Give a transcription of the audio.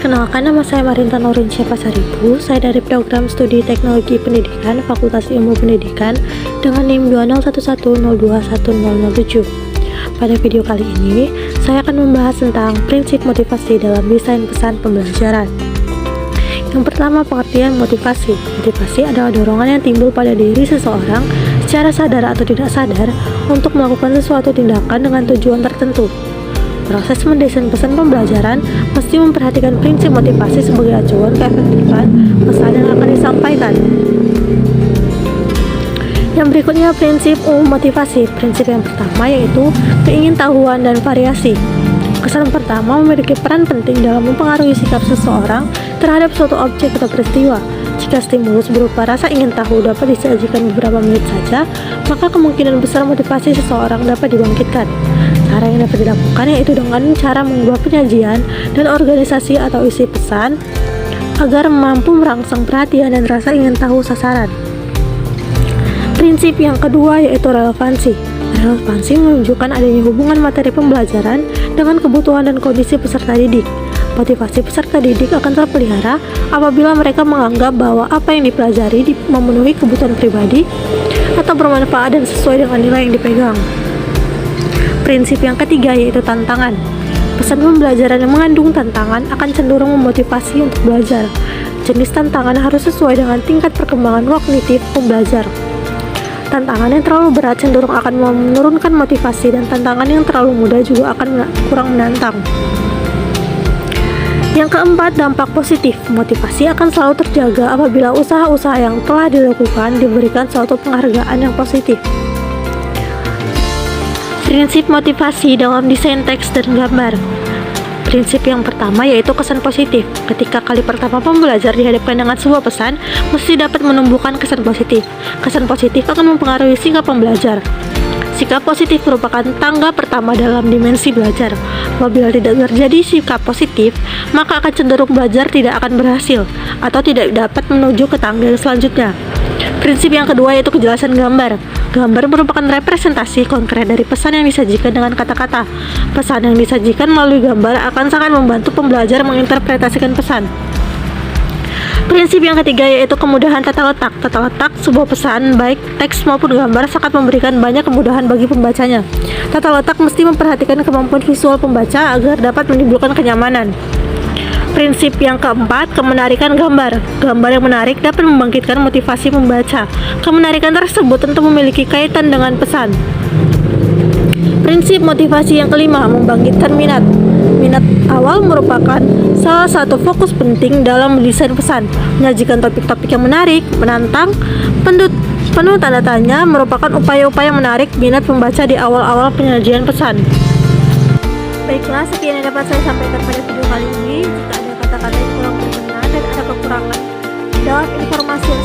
Perkenalkan, nama saya Marinta Norinsyah Pasaribu. Saya dari Program Studi Teknologi Pendidikan Fakultas Ilmu Pendidikan dengan NIM 20110210007. Pada video kali ini, saya akan membahas tentang prinsip motivasi dalam desain pesan pembelajaran. Yang pertama, pengertian motivasi. Motivasi adalah dorongan yang timbul pada diri seseorang secara sadar atau tidak sadar untuk melakukan sesuatu tindakan dengan tujuan tertentu. Proses mendesain pesan pembelajaran mesti memperhatikan prinsip motivasi sebagai acuan keefektifan pesan yang akan disampaikan. Yang berikutnya, prinsip umum motivasi. Prinsip yang pertama yaitu keingintahuan dan variasi. Kesan pertama memiliki peran penting dalam mempengaruhi sikap seseorang terhadap suatu objek atau peristiwa. Jika stimulus berupa rasa ingin tahu dapat disajikan beberapa menit saja, maka kemungkinan besar motivasi seseorang dapat dibangkitkan. Cara yang dapat dilakukan yaitu dengan cara mengubah penyajian dan organisasi atau isi pesan agar mampu merangsang perhatian dan rasa ingin tahu sasaran. Prinsip yang kedua yaitu relevansi. Relevansi menunjukkan adanya hubungan materi pembelajaran dengan kebutuhan dan kondisi peserta didik. Motivasi peserta didik akan terpelihara apabila mereka menganggap bahwa apa yang dipelajari memenuhi kebutuhan pribadi atau bermanfaat dan sesuai dengan nilai yang dipegang. Prinsip yang ketiga yaitu tantangan. Pesan pembelajaran yang mengandung tantangan akan cenderung memotivasi untuk belajar. Jenis tantangan harus sesuai dengan tingkat perkembangan kognitif pembelajar. Tantangan yang terlalu berat cenderung akan menurunkan motivasi, dan tantangan yang terlalu mudah juga akan kurang menantang. Yang keempat, dampak positif. Motivasi akan selalu terjaga apabila usaha-usaha yang telah dilakukan diberikan suatu penghargaan yang positif. Prinsip motivasi dalam desain teks dan gambar. Prinsip yang pertama yaitu kesan positif. Ketika kali pertama pembelajar dihadapkan dengan sebuah pesan, mesti dapat menumbuhkan kesan positif. Kesan positif akan mempengaruhi sikap pembelajar. Sikap positif merupakan tangga pertama dalam dimensi belajar. Apabila tidak terjadi sikap positif, maka akan cenderung belajar tidak akan berhasil atau tidak dapat menuju ke tangga selanjutnya. Prinsip yang kedua yaitu kejelasan gambar. Gambar merupakan representasi konkret dari pesan yang disajikan dengan kata-kata. Pesan yang disajikan melalui gambar akan sangat membantu pembelajar menginterpretasikan pesan. Prinsip yang ketiga yaitu kemudahan tata letak. Tata letak sebuah pesan, baik teks maupun gambar, sangat memberikan banyak kemudahan bagi pembacanya. Tata letak mesti memperhatikan kemampuan visual pembaca agar dapat menimbulkan kenyamanan. Prinsip yang keempat, kemenarikan gambar. Gambar yang menarik dapat membangkitkan motivasi membaca. Kemenarikan tersebut tentu memiliki kaitan dengan pesan. Prinsip motivasi yang kelima, membangkitkan minat. Minat awal merupakan salah satu fokus penting dalam mendesain pesan. Menyajikan topik-topik yang menarik, menantang, penuh tanda tanya merupakan upaya-upaya menarik minat pembaca di awal-awal penyajian pesan. Baiklah, sekian yang dapat saya sampaikan pada video kali ini. Jika ada kata-kata yang kurang berkenan dan ada kekurangan dalam informasi yang